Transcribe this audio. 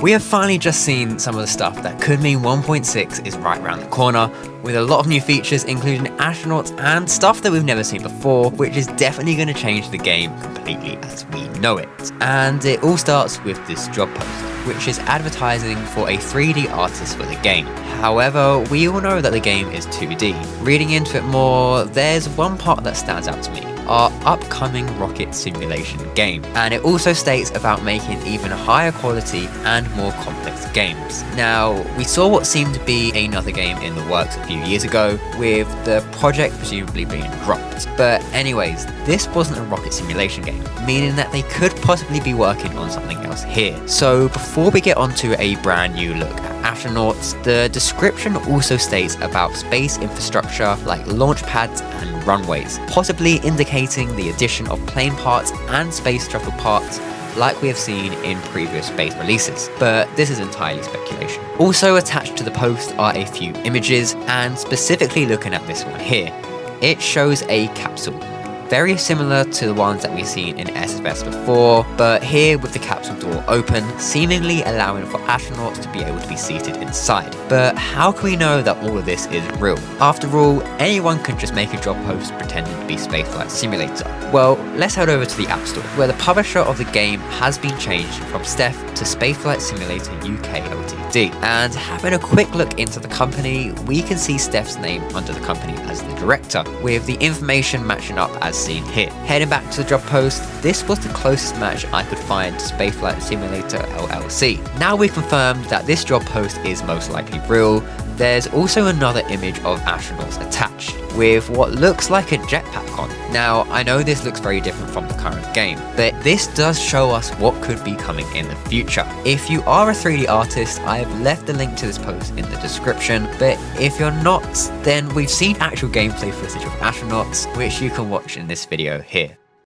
We have finally just seen some of the stuff that could mean 1.6 is right around the corner, with a lot of new features including astronauts and stuff that we've never seen before, which is definitely going to change the game completely as we know it. And it all starts with this job post, which is advertising for a 3D artist for the game. However, we all know that the game is 2D. Reading into it more, there's one part that stands out to me: our upcoming rocket simulation game. And it also states about making even higher quality and more complex games. Now, we saw what seemed to be another game in the works a few years ago, with the project presumably being dropped. But anyways, this wasn't a rocket simulation game, meaning that they could possibly be working on something else here. So before we get onto a brand new look at astronauts, the description also states about space infrastructure like launch pads and runways, possibly indicating the addition of plane parts and space shuttle parts like we have seen in previous space releases, but this is entirely speculation. Also attached to the post are a few images, and specifically looking at this one here, it shows a capsule, very similar to the ones that we've seen in SFS before, but here with the capsule door open, seemingly allowing for astronauts to be able to be seated inside. But how can we know that all of this is real? After all, anyone can just make a job post pretending to be Spaceflight Simulator. Well, let's head over to the App Store, where the publisher of the game has been changed from Steph to Spaceflight Simulator UK Ltd. And having a quick look into the company, we can see Steph's name under the company as the director, with the information matching up as seen here. Heading back to the job post, this was the closest match I could find to Spaceflight Simulator LLC. Now we've confirmed that this job post is most likely real, there's also another image of astronauts attached, with what looks like a jetpack on. Now, I know this looks very different from the current game, but this does show us what could be coming in the future. If you are a 3D artist, I have left the link to this post in the description, but if you're not, then we've seen actual gameplay footage of astronauts, which you can watch in this video here.